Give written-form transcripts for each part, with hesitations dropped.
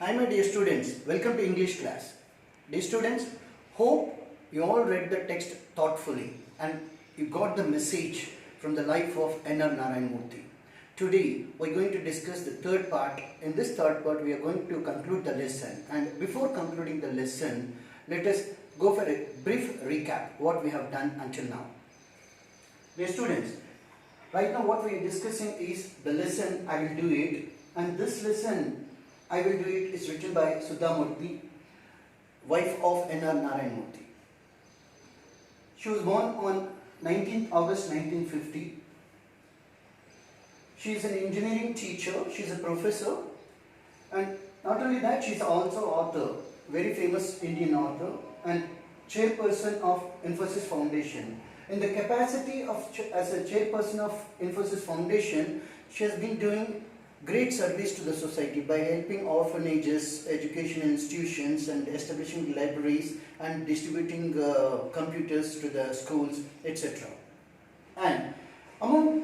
Hi my dear students, welcome to English class. Dear students, hope you all read the text thoughtfully and you got the message from the life of N.R. Narayana Murthy. Today we are going to discuss the third part. In this third part we are going to conclude the lesson, and before concluding the lesson, let us go for a brief recap what we have done until now. Dear students, right now what we are discussing is the lesson I will do it, and this lesson I will do it is written by Sudha Murthy, wife of N.R. Narayana Murthy. She was born on 19th August 1950. She is an engineering teacher, she is a professor, and not only that, she is also author, very famous Indian author, and chairperson of Infosys Foundation. In the capacity of as a chairperson of Infosys Foundation, she has been doing great service to the society by helping orphanages, educational institutions, and establishing libraries and distributing computers to the schools, etc. And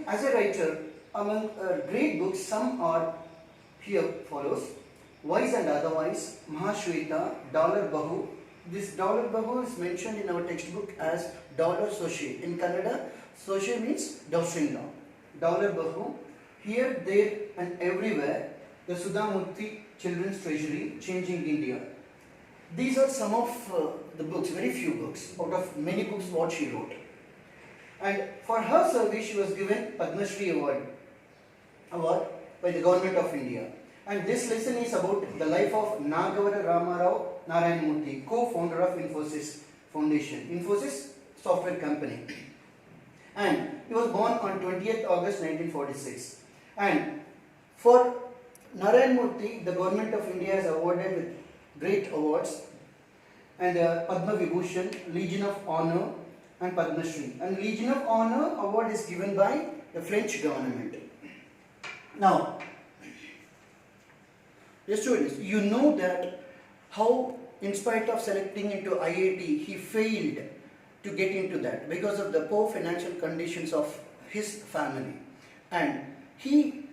as a writer, among great books, some are here follows: Wise and Otherwise, Mahashweta, Dollar Bahu. This Dollar Bahu is mentioned in our textbook as Dollar Soche. In Kannada, Soche means daughter-in-law. Dollar Bahu. Here, there and everywhere, the Sudha Murthy Children's Treasury, Changing India. These are some of the books, very few books, out of many books what she wrote. And for her service, she was given Padma Shri award by the Government of India. And this lesson is about the life of Nagavara Ramarao Narayana Murthy, co-founder of Infosys Foundation, Infosys software company. And he was born on 20th August 1946. And for Narayana Murthy, the Government of India has awarded with great awards, and Padma Vibhushan, Legion of Honor, and Padma Shri. And Legion of Honor award is given by the French government. Now, dear students, you know that how, in spite of selecting into IIT, he failed to get into that because of the poor financial conditions of his family. And he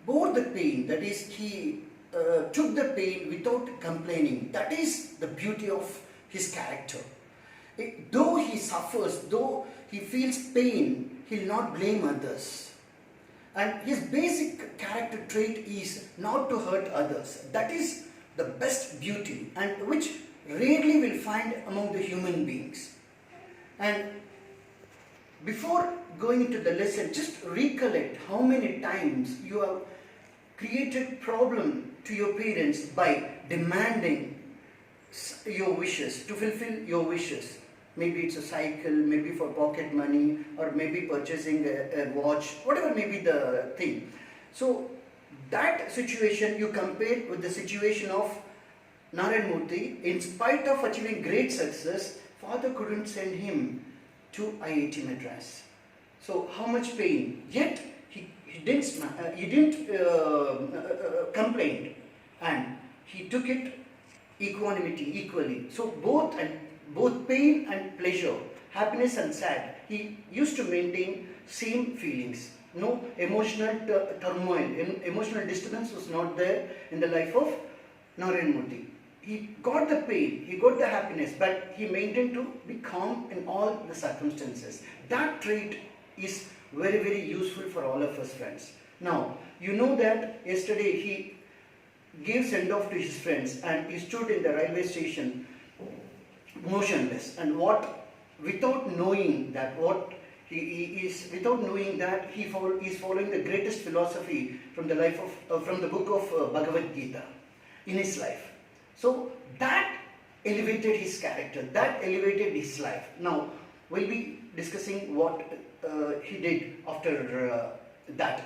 bore the pain, that is, he took the pain without complaining. That is the beauty of his character. Though he suffers, though he feels pain, he will not blame others. And his basic character trait is not to hurt others. That is the best beauty, and which rarely will find among the human beings. And before going into the lesson, just recollect how many times you have created problem to your parents by demanding your wishes, to fulfill your wishes. Maybe it's a cycle, maybe for pocket money, or maybe purchasing a watch, whatever may be the thing. So that situation you compare with the situation of Narayana Murthy. In spite of achieving great success, father couldn't send him to IIT Madras. So how much pain? Yet he didn't complain, and he took it equally. So both pain and pleasure, happiness and sad, he used to maintain same feelings. No emotional turmoil, emotional disturbance was not there in the life of Narayana Murthy. He got the pain, he got the happiness, but he maintained to be calm in all the circumstances. That trait is very, very useful for all of us, friends. Now, you know that yesterday he gave send-off to his friends, and he stood in the railway station motionless, and without knowing that he is following the greatest philosophy from the life of from the book of Bhagavad Gita in his life. So that elevated his character, that elevated his life. Now we'll be discussing what he did after that.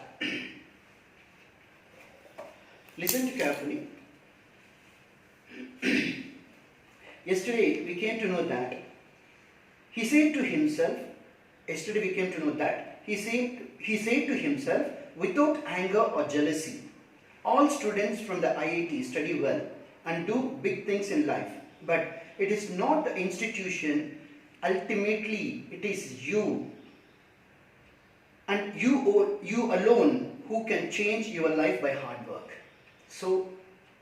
Listen carefully. Yesterday we came to know that he said to himself, without anger or jealousy, all students from the IIT study well and do big things in life. But it is not the institution, ultimately it is you. And you alone who can change your life by hard work. So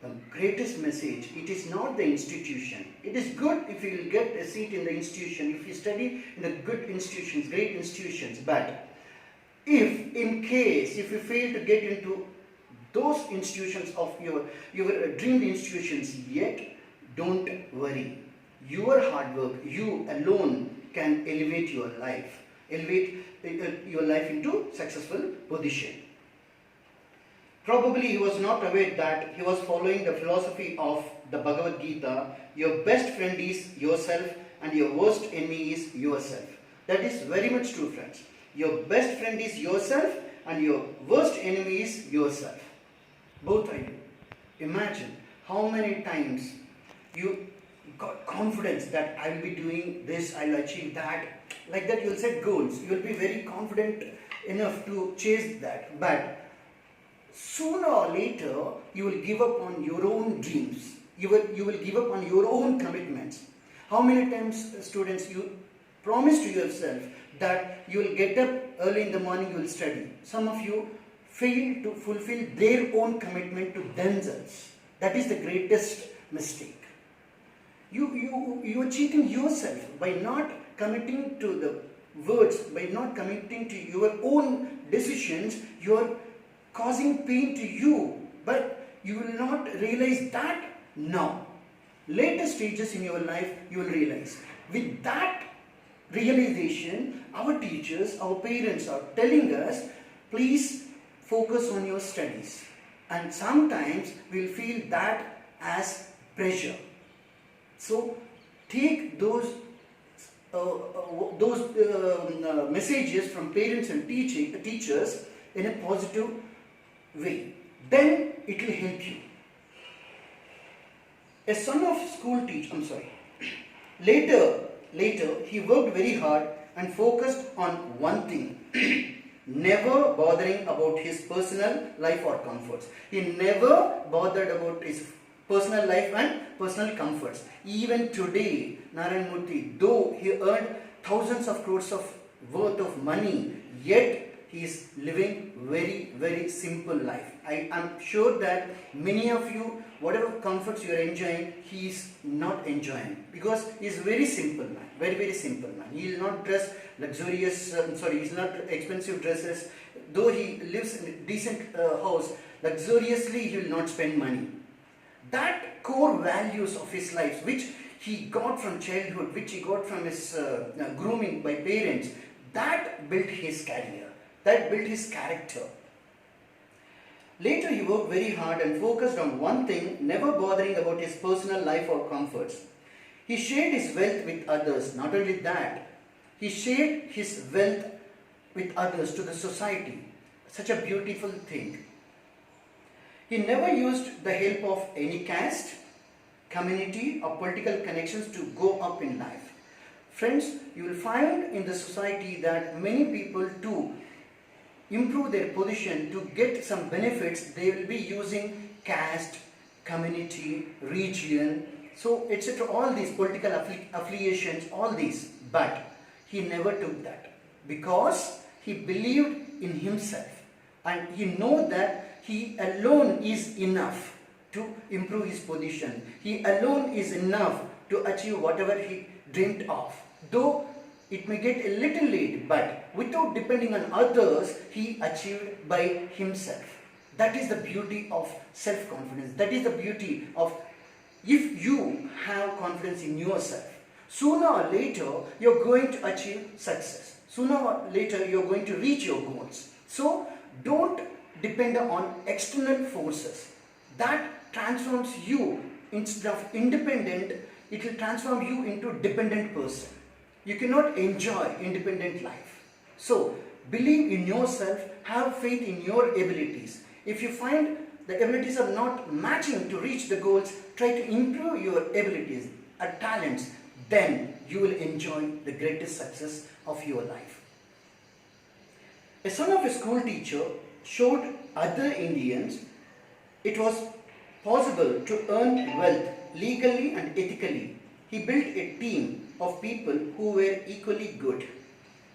the greatest message, it is not the institution. It is good if you will get a seat in the institution, if you study in the good institutions, great institutions, but if in case, if you fail to get into those institutions of your dreamed institutions yet, don't worry. Your hard work, you alone can elevate your life into successful position. Probably he was not aware that he was following the philosophy of the Bhagavad Gita. Your best friend is yourself and your worst enemy is yourself. That is very much true, friends. Your best friend is yourself and your worst enemy is yourself. Both are you. Imagine how many times you got confidence that I will be doing this, I will achieve that. Like that you will set goals. You will be very confident enough to chase that. But sooner or later you will give up on your own dreams. You will give up on your own commitments. How many times, students, you promise to yourself that you will get up early in the morning, you will study. Some of you fail to fulfill their own commitment to themselves. That is the greatest mistake. You are cheating yourself by not committing to the words, by not committing to your own decisions. You are causing pain to you, but you will not realize that now. Later stages in your life, you will realize. With that realization, our teachers, our parents are telling us, please focus on your studies. And sometimes we will feel that as pressure. So take those messages from parents and teachers in a positive way. Then it will help you. A son of school teacher, Later, he worked very hard and focused on one thing. Never bothering about his personal life or comforts. He never bothered about his personal life and personal comforts. Even today, Narayana Murthy, though he earned thousands of crores of worth of money, yet he is living very, very simple life. I am sure that many of you, whatever comforts you are enjoying, he is not enjoying, because he is very simple man, very, very simple man. He will not dress luxurious, he is not expensive dresses. Though he lives in a decent house, luxuriously he will not spend money. That core values of his life, which he got from childhood, which he got from his grooming by parents, that built his career, that built his character. Later he worked very hard and focused on one thing, never bothering about his personal life or comforts. He shared his wealth with others. Not only that, he shared his wealth with others to the society. Such a beautiful thing. He never used the help of any caste, community or political connections to go up in life. Friends, you will find in the society that many people to improve their position, to get some benefits, they will be using caste, community, region, so etc. All these political affiliations, all these. But he never took that, because he believed in himself and he know that he alone is enough to improve his position. He alone is enough to achieve whatever he dreamed of. Though it may get a little late, but without depending on others, he achieved by himself. That is the beauty of self-confidence. That is the beauty of, if you have confidence in yourself, sooner or later you are going to achieve success. Sooner or later you are going to reach your goals. So don't depend on external forces. That transforms you. Instead of independent, it will transform you into a dependent person. You cannot enjoy independent life. So believe in yourself, have faith in your abilities. If you find the abilities are not matching to reach the goals, try to improve your abilities and talents, then you will enjoy the greatest success of your life. A son of a school teacher showed other Indians it was possible to earn wealth legally and ethically. He built a team of people who were equally good.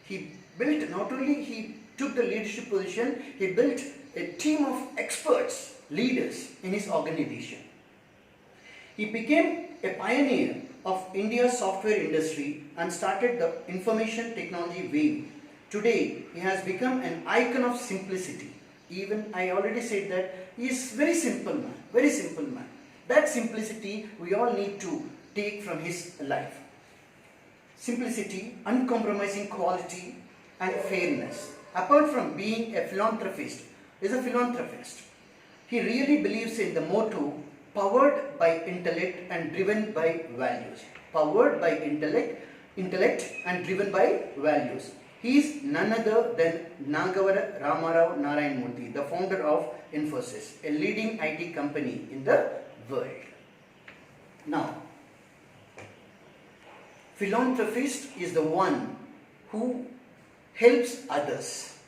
He built, not only he took the leadership position, he built a team of experts, leaders in his organization. He became a pioneer of India's software industry and started the information technology wave. Today, he has become an icon of simplicity. Even I already said that he is very simple man, very simple man. That simplicity we all need to take from his life. Simplicity, uncompromising quality and fairness. Apart from being a philanthropist, he is a philanthropist. He really believes in the motto, powered by intellect and driven by values. Powered by intellect and driven by values. He is none other than Narayana Murthy, the founder of Infosys, a leading IT company in the world. Now, philanthropist is the one who helps others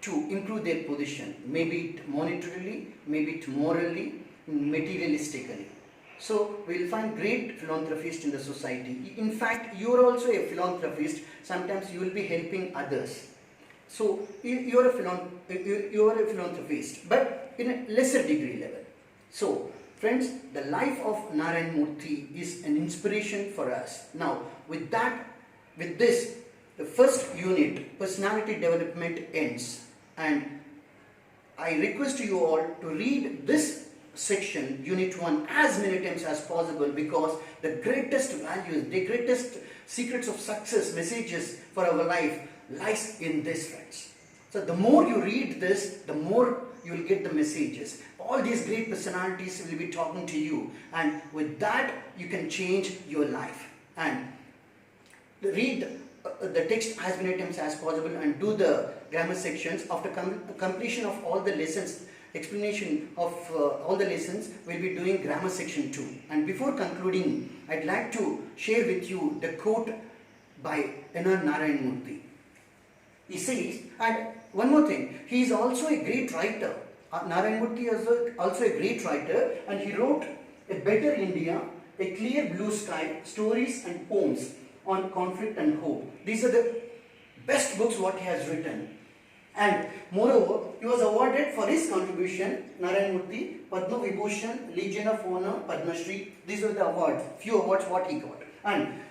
to improve their position, maybe it monetarily, maybe it morally, materialistically. So we will find great philanthropists in the society. In fact, you are also a philanthropist. Sometimes you will be helping others. So you are a philanthropist, but in a lesser degree level. So friends, the life of Narayana Murthy is an inspiration for us. Now, with this, the first unit, personality development, ends. And I request you all to read this section, unit 1, as many times as possible, because the greatest values, the greatest secrets of success, messages for our life lies in this, friends. So the more you read this, the more you will get the messages. All these great personalities will be talking to you, and with that you can change your life. And read the text as many times as possible and do the grammar sections. After completion of all the lessons, explanation of all the lessons, we'll be doing grammar section 2. And before concluding, I'd like to share with you the quote by Narayana Murthy. He says, and one more thing, he is also a great writer. Narayana Murthy is also a great writer, and he wrote A Better India, A Clear Blue Sky, Stories and Poems on Conflict and Hope. These are the best books what he has written. And moreover, he was awarded for his contribution, Narayana Murthy, Padma Vibhushan, Legion of Honor, Padma Shri. These are the awards, few awards what he got. And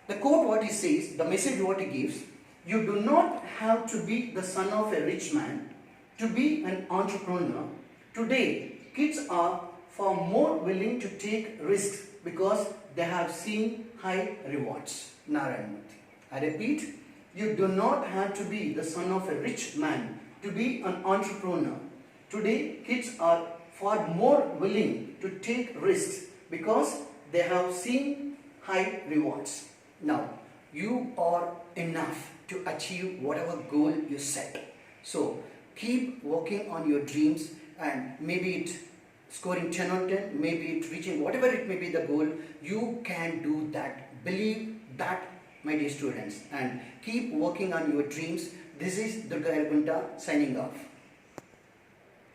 the quote what he says, the message what he gives, you do not have to be the son of a rich man to be an entrepreneur. Today, kids are far more willing to take risks because they have seen high rewards. Narayana Murthy. I repeat, you do not have to be the son of a rich man to be an entrepreneur. Today, kids are far more willing to take risks because they have seen high rewards. Now, you are enough to achieve whatever goal you set. So, keep working on your dreams, and maybe it scoring 10 on 10, maybe it reaching whatever it may be the goal, you can do that. Believe that, my dear students, and keep working on your dreams. This is Durga Ergunta signing off.